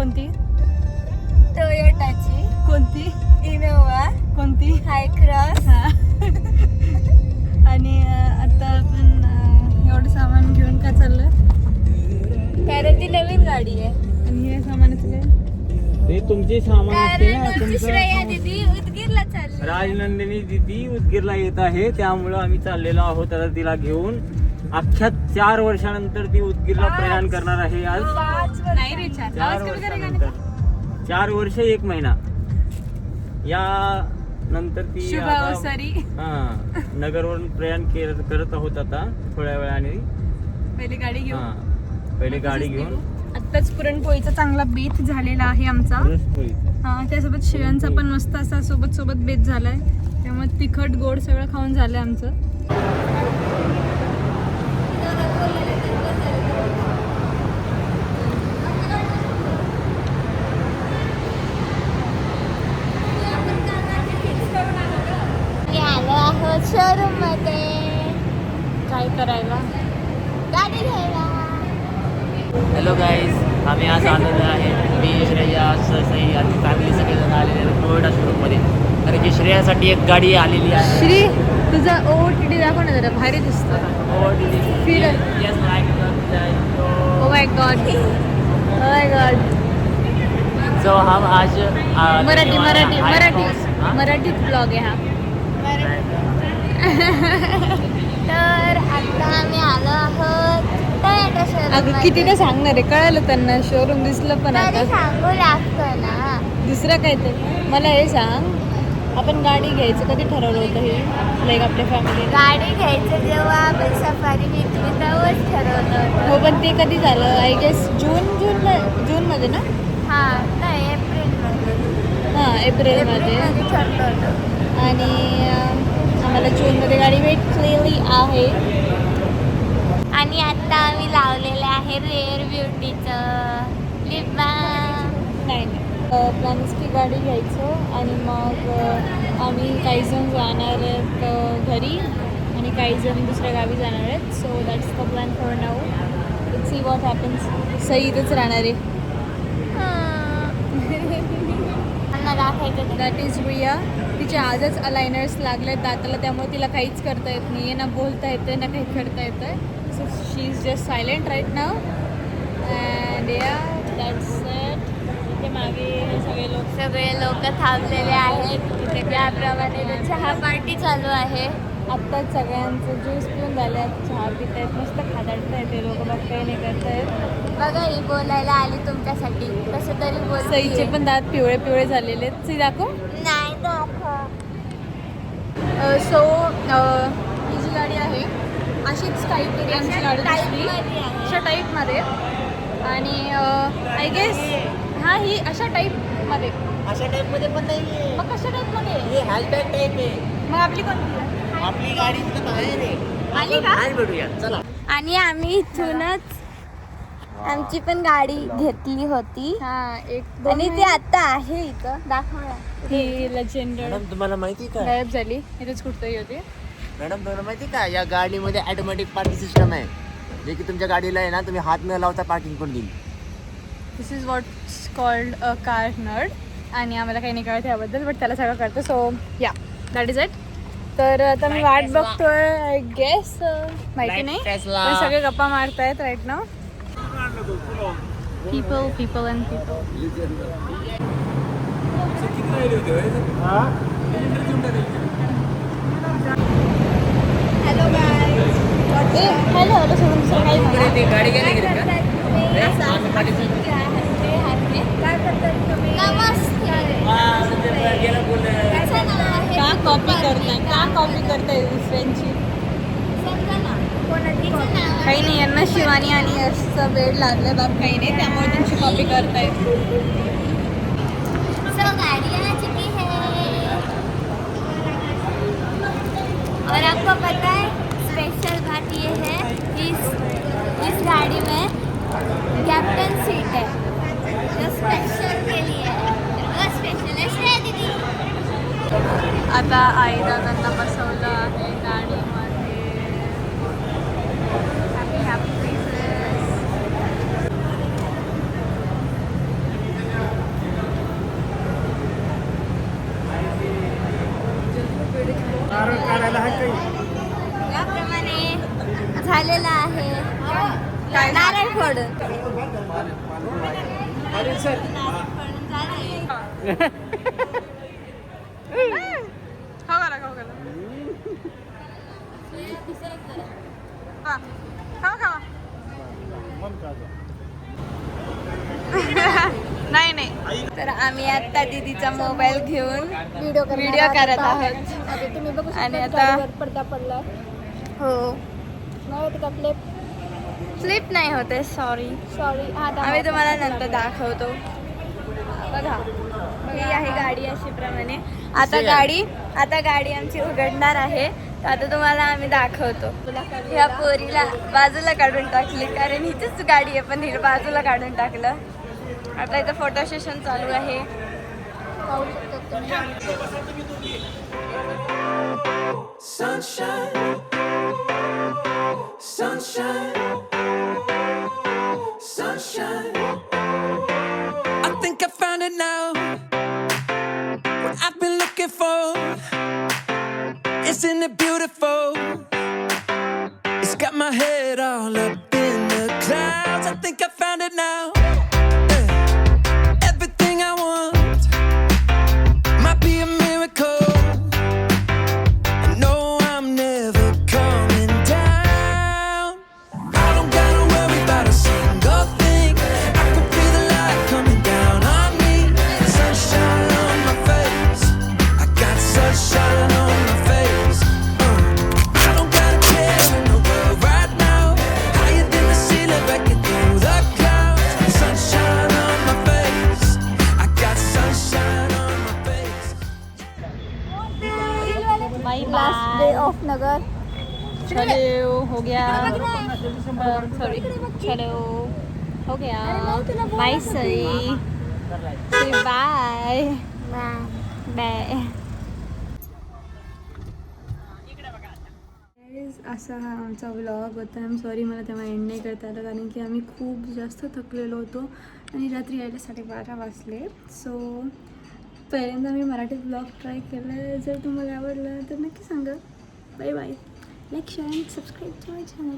कोणती? टोयोटाची. कोणती? इनोवा. कोणती? हाय क्रॉस. हा. आणि आता आपण एवढं सामान घेऊन का चाललं? कारण ती नवीन गाडी आहे. आणि हे सामानाचं काय? ते तुमचे सामान असते ना. कारण श्रेया दीदी उदगीरला चालली. राजनंदिनी दिदी उदगीरला येत आहे, त्यामुळं आम्ही चाललेलो आहोत आता तिला घेऊन. अख्ख्या 4 वर्षानंतर ती उदगीरला प्रयाण करणार आहे आज. 5 नाही रे, 4 वर्षानंतर. 4 वर्ष 1 महिना या नंतर ती शुभ आता अवसरी. नगरवरून प्रयाण करत आहोत आता थोड्या वेळाने. पहिली गाडी घेऊन पहिले गाडी घेऊन. आत्ताच पुरणपोळीचा चांगला बेत झालेला आहे आमचा. हा, त्यासोबत शिळ्यांचा पण मस्त असा सोबत बेत झालाय. त्यामुळे तिखट गोड सगळं खाऊन झालंय आमचं. आलो आहोत शोरूम मध्ये काय करायला? गाडी घ्यायला. हॅलो गाईज, आम्ही आज आलेलो आहे. मी श्रेया सई आणि फॅमिली सगळेजण आलेले आहेत टोयोटा शोरूममध्ये. कारण की श्रेयासाठी एक गाडी आलेली आहे. श्री, तुझा OOTD दाखव ना जरा, भारी दिसतो. फिर. Oh my god, oh my god. So हम आज मराठीत ब्लॉग आहे हा. तर आता आम्ही आलो आहोत टोयोटा अगं शोरूम. किती ते सांगणार आहे, कळालं त्यांना. शोरूम दिसलं पण तरी आता सांगू लागतं ना. दुसरं काय ते. मला हे सांग, आपण गाडी घ्यायचं कधी ठरवलं होतं हे, लाईक आपल्या फॅमिली? गाडी घ्यायचं जेव्हा आपण सफारी घेतली तेव्हाच ठरवलं होतं. हो, पण ते कधी झालं? आय गेस जूनमध्ये ना? हां, नाही एप्रिलमध्ये. हां, एप्रिलमध्ये. ठरलं होतं. आणि आम्हाला जूनमध्ये गाडी भेटलेली आहे. आणि आता आम्ही लावलेलं आहे रेअर ब्युटीचं लिप बाम. नाही प्लॅन्स की गाडी घ्यायचं आणि मग आम्ही काही जण जाणार आहेत घरी आणि काही जण दुसऱ्या गावी जाणार आहेत. So that's the plan for now. Let's see what happens. Sai इथंच राहणार आहे. दाखवायचं दॅट इज रिया. तिचे आजच अलायनर्स लागले दाताला, त्यामुळे तिला काहीच करता येत नाही आहे, ना बोलता येतं ना काही करता येतं आहे. So she is just silent right now. And yeah that's it. इथे मागे हे सगळे लोक थांबलेले आहेत. तिथे त्याप्रमाणे चहा पार्टी चालू आहे. आत्ताच सगळ्यांचं ज्यूस पिऊन झाले, चहा पित आहेत, मस्त खादाडत आहेत ते लोक. बघ, काही नाही करतायत. बघा ही बोलायला आली तुमच्यासाठी. कसं तरी बोल. सईचे पण दात पिवळे झालेले आहेत. सी दाखव. नाही दाखव. सो ही जी गाडी आहे अशीच टाईप आमची गाडी दिसली, अशा टाईपमध्ये. आणि आय गेस हां, ही अशा टाईपमध्ये. अशा टाईपमध्ये पण नाही. मग कशा टाईपमध्ये? हे हॅशबॅग टाईप आहे. मग आपली कोणती आहे? आपली गाडी तिथं बाहेर आहे. आली का? आज भेटूया, चला. आणि आम्ही इथूनच आमची पण गाडी घेतली होती. हां, एक आणि ती आता आहे इथं. दाखवूया. ही लेजेंडर मॅडम तुम्हाला माहिती का? गायब झाली. इथेच कुठतरी होती. मॅडम तुम्हाला माहिती का, या गाडीमध्ये ऑटोमॅटिक पार्किंग सिस्टम आहे. जे की तुमच्या गाडीला आहे ना, तुम्ही हात न लावता पार्किंग पण देईल. This is what's called a car nerd. आणि आम्हाला काही नाही कळत याबद्दल, बट त्याला सगळं कळतं. सो या, दॅट इज इट. तर आता मी वाट बघतोय. आय गेस माहिती नाही, पण सगळे गप्पा मारतायत right now. people and people. Hello guys. Hello सोडून दुसरं काही म्हणा. गाडी गेली काय करतात तुम्ही? नमस्ते. त्याचं नाव आहे का कॉपी करताय दुसऱ्यांची? समजा ना कोणाचं नाव आहे? काही नाही, यांना शिवानी आणि यशचं वेळ लागलं बाब, काही नाही, त्यामुळे त्यांची कॉपी करतायत. So, गाड़ी आ चुकी है और आपको पता है स्पेशल बात ये है, इस गाड़ी में कैप्टन सीट है जो स्पेशल के लिए है. वो स्पेशल है श्रेया दीदी. आता आई दादांना बसवलं आहे गाडीमध्ये. हॅपी हॅपी नाही नाही. तर आम्ही आता दीदीचा मोबाईल घेऊन व्हिडिओ करत आहोत. तुम्ही बघू आणि शकता आता- गाडीवर पडदा पडला. हो, नाही होत का फ्लिप? स्लिप नाही होते, सॉरी. सॉरी. आम्ही तुम्हाला नंतर दाखवतो. बघा, ही आहे गाडी अशी प्रमाणे. आता गाडी आमची उघडणार आहे. तर आता तुम्हाला आम्ही दाखवतो. ह्या पोरीला बाजूला काढून टाकली, कारण हिचीच गाडी आहे पण हिला बाजूला काढून टाकलं. आता इथं फोटो सेशन चालू आहे. पाहू शकता तुम्ही. Sunshine, sunshine, sunshine. I think I found it now. What I've been looking for. Isn't it beautiful? It's got my head all up in the clouds. I think I found it now. Yeah. Everything I want might be a miracle. Last day of Nagar. चलो हो गया. Sorry, चलो हो गया. Bye Sai. Bye bye. असा हा आमचा vlog होता. आय एम सॉरी, मला तेव्हा एंड नाही करता आलं कारण की आम्ही खूप जास्त थकलेलो होतो आणि रात्री यायला 12:30 वाजले. सो पहिल्यांदा मी मराठीत ब्लॉग ट्राय केला आहे. जर तुम्हाला आवडलं तर नक्की सांगा. Bye bye. Like share and subscribe to my channel.